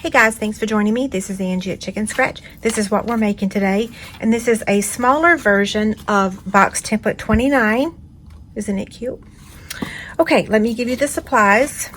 Hey guys, thanks for joining me. This is Angie at Chicken Scratch. This is what we're making today, and this is a smaller version of box template 29. Isn't it cute? Okay, let me give you the supplies.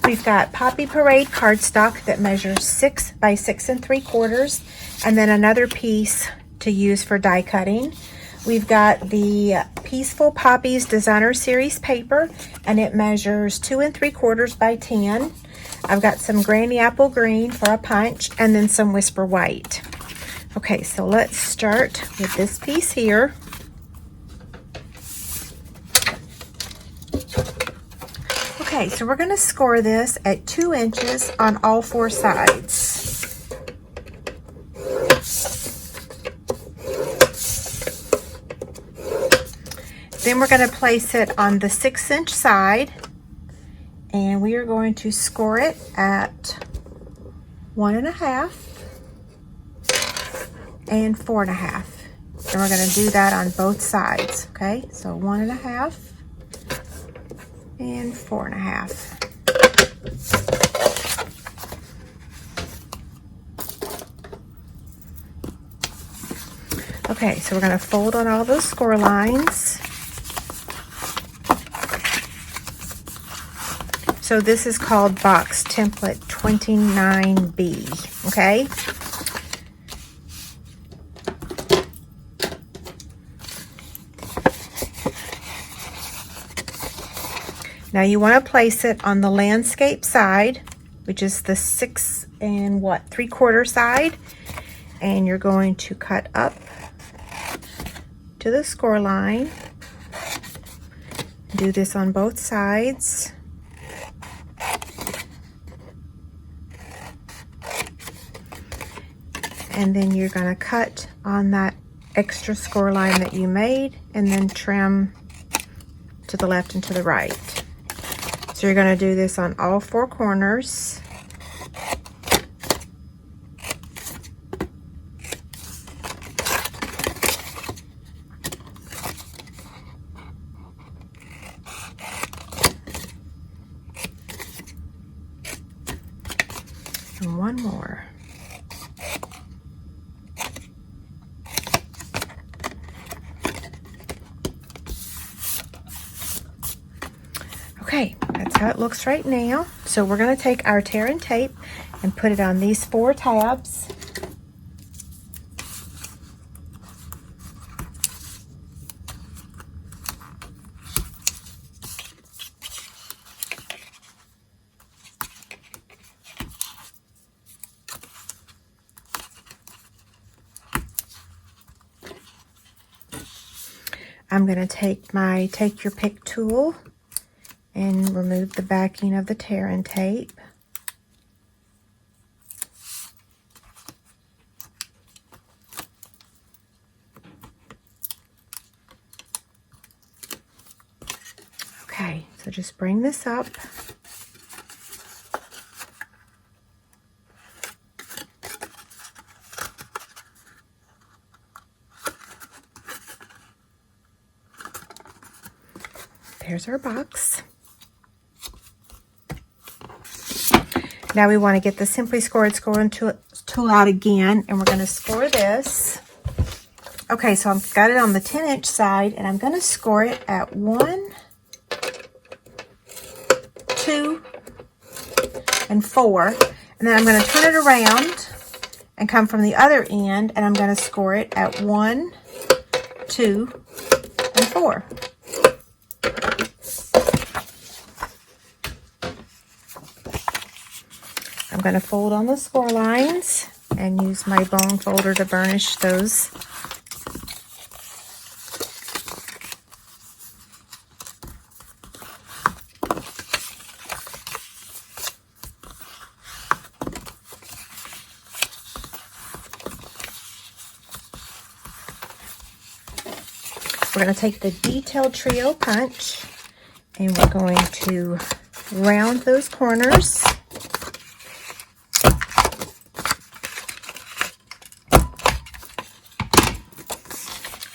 We've got Poppy Parade cardstock that measures 6 by 6 3/4, and then another piece to use for die cutting. We've got the Peaceful Poppies Designer Series paper, and it measures 2 3/4 by 10. I've got some Granny Apple Green for a punch, and then some Whisper White. Okay, so let's start with this piece here. Okay, so we're going to score this at 2 inches on all 4 sides. Then we're going to place it on the 6-inch side, and we are going to score it at 1.5 and 4.5. And we're going to do that on both sides. Okay, so 1.5 and 4.5. Okay, so we're going to fold on all those score lines. So this is called box template 29B, okay? Now you want to place it on the landscape side, which is the 6 3/4 side, and you're going to cut up to the score line. Do this on both sides. And then you're going to cut on that extra score line that you made, and then trim to the left and to the right. So you're going to do this on all 4 corners. And one more. Okay, that's how it looks right now. So we're going to take our tear and tape and put it on these 4 tabs. I'm going to take my Take Your Pick tool and remove the backing of the tear and tape. Okay, so just bring this up. There's our box. Now we want to get the Simply Scored scoring tool out again, and we're going to score this. Okay, so I've got it on the 10-inch side, and I'm going to score it at 1, 2, and 4. And then I'm going to turn it around and come from the other end, and I'm going to score it at 1, 2, and 4. I'm going to fold on the score lines and use my bone folder to burnish those. We're going to take the Detail Trio punch, and we're going to round those corners.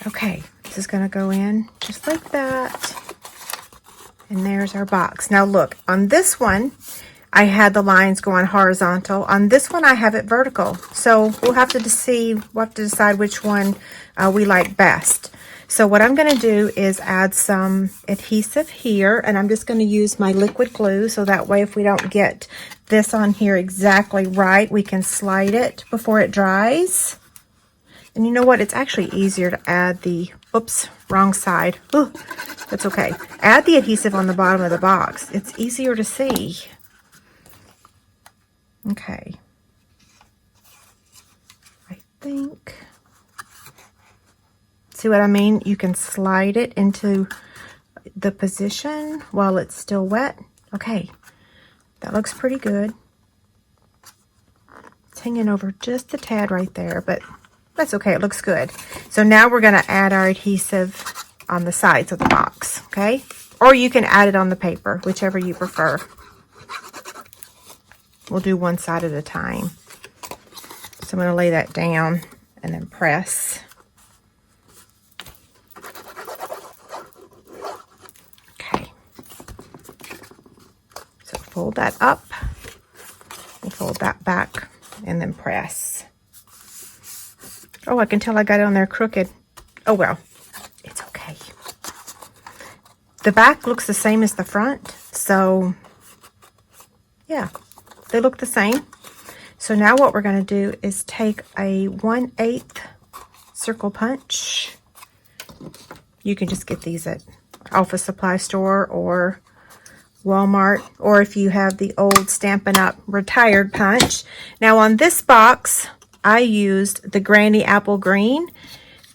Okay, this is going to go in just like that. And there's our box. Now look, on this one, I had the lines going horizontal. On this one, I have it vertical. So we'll have to decide which one we like best. So what I'm going to do is add some adhesive here, and I'm just going to use my liquid glue, so that way if we don't get this on here exactly right, we can slide it before it dries. And you know what? It's actually easier to add the, oops, wrong side. Ooh, that's okay. Add the adhesive on the bottom of the box. It's easier to see. Okay. I think, see what I mean? You can slide it into the position while it's still wet. Okay, that looks pretty good. It's hanging over just a tad right there, but that's okay, it looks good. So now we're gonna add our adhesive on the sides of the box, okay? Or you can add it on the paper, whichever you prefer. We'll do one side at a time. So I'm gonna lay that down and then press. Okay. So fold that up, and fold that back, and then press. Oh, I can tell I got it on there crooked. Oh well, it's okay. The back looks the same as the front, so yeah, they look the same. So now what we're going to do is take a 1/8 circle punch. You can just get these at Office Supply Store or Walmart, or if you have the old Stampin' Up! Retired punch. Now on this box, I used the Granny Apple Green,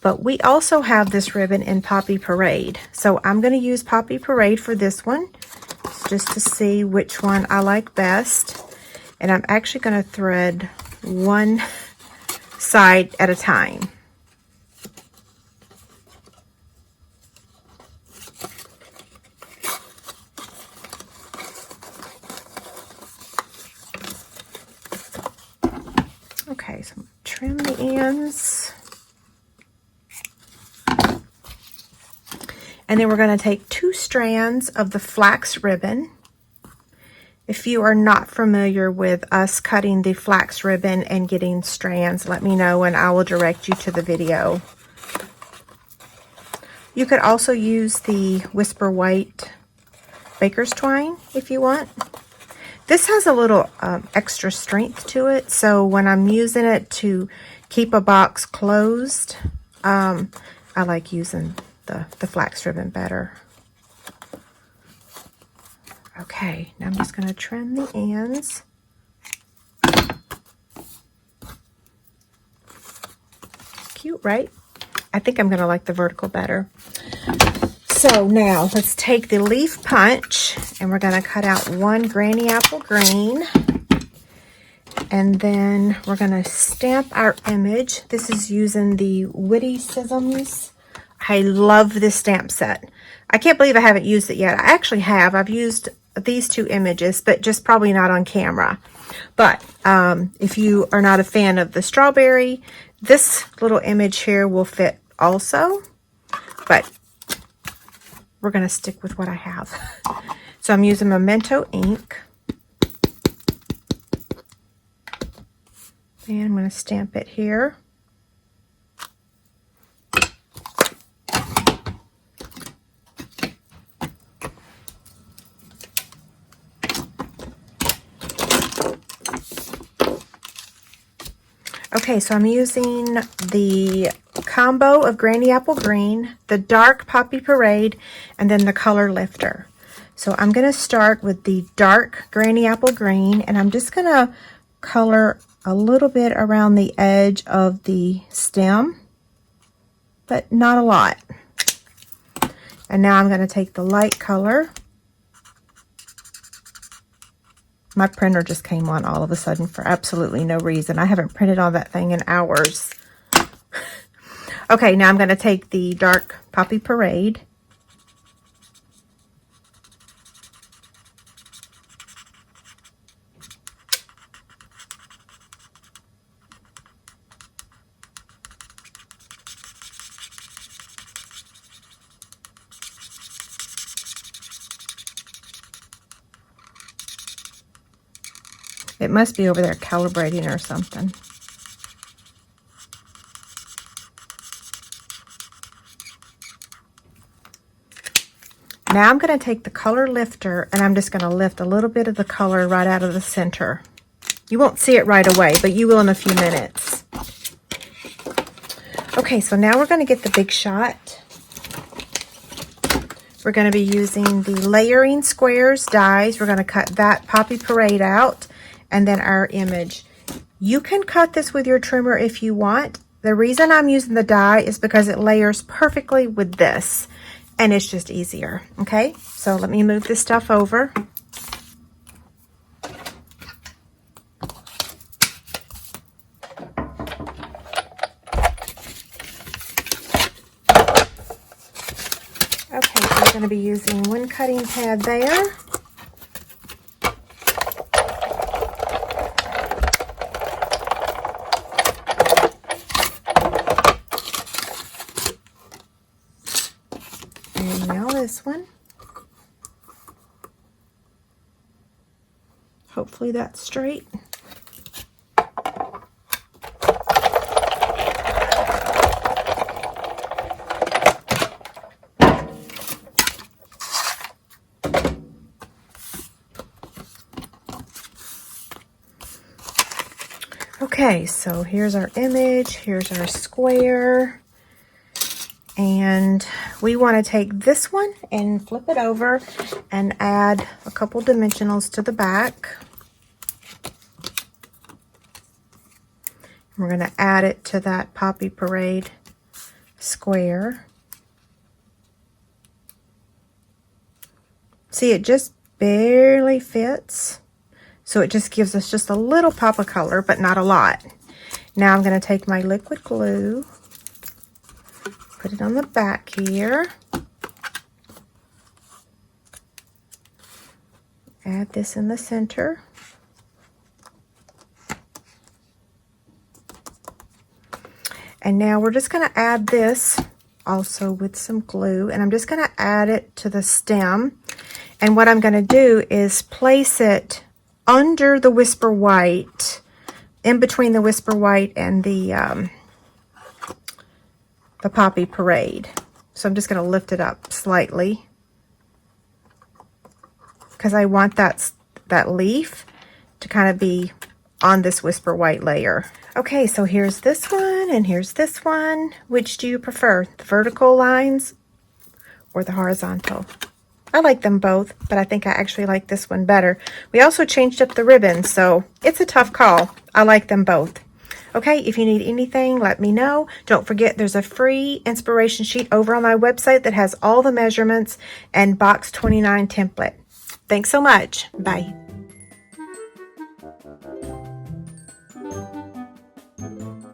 but we also have this ribbon in Poppy Parade. So I'm going to use Poppy Parade for this one, just to see which one I like best. And I'm actually going to thread one side at a time. Okay, so I'm going to trim the ends. And then we're going to take 2 strands of the flax ribbon. If you are not familiar with us cutting the flax ribbon and getting strands, let me know and I will direct you to the video. You could also use the Whisper White baker's twine if you want. This has a little extra strength to it, so when I'm using it to keep a box closed, I like using the flax ribbon better. Okay, now I'm just going to trim the ends. Cute, right? I think I'm going to like the vertical better. So now let's take the leaf punch and we're going to cut out 1 Granny Apple Green. And then we're going to stamp our image. This is using the Witticisms. I love this stamp set. I can't believe I haven't used it yet. I actually have. I've used these 2 images, but just probably not on camera. But if you are not a fan of the strawberry, this little image here will fit also. But we're going to stick with what I have. So I'm using Memento ink. And I'm going to stamp it here. Okay, so I'm using the combo of Granny Apple Green, the dark Poppy Parade, and then the color lifter. So I'm going to start with the dark Granny Apple Green, and I'm just going to color a little bit around the edge of the stem, but not a lot. And now I'm going to take the light color. My printer just came on all of a sudden for absolutely no reason. I haven't printed on that thing in hours. Okay, now I'm going to take the dark Poppy Parade. It must be over there calibrating or something. Now I'm going to take the color lifter and I'm just going to lift a little bit of the color right out of the center. You won't see it right away, but you will in a few minutes. Okay, so now we're going to get the Big Shot. We're going to be using the Layering Squares dies. We're going to cut that Poppy Parade out and then our image. You can cut this with your trimmer if you want. The reason I'm using the die is because it layers perfectly with this. And it's just easier, okay? So let me move this stuff over. Okay, so I'm going to be using one cutting pad there. And now this one. Hopefully that's straight. Okay, so here's our image, here's our square. And we want to take this one and flip it over and add a couple dimensionals to the back. We're going to add it to that Poppy Parade square. See, it just barely fits. So it just gives us just a little pop of color, but not a lot. Now I'm going to take my liquid glue, put it on the back here. Add this in the center. And now we're just going to add this also with some glue. And I'm just going to add it to the stem. And what I'm going to do is place it under the Whisper White, in between the Whisper White and the Poppy Parade. So I'm just going to lift it up slightly because I want that leaf to kind of be on this Whisper White layer. Okay, so here's this one and here's this one. Which do you prefer, the vertical lines or the horizontal? I like them both, but I think I actually like this one better. We also changed up the ribbon, so it's a tough call. I like them both. Okay, if you need anything, let me know. Don't forget there's a free inspiration sheet over on my website that has all the measurements and box 29 template. Thanks so much. Bye.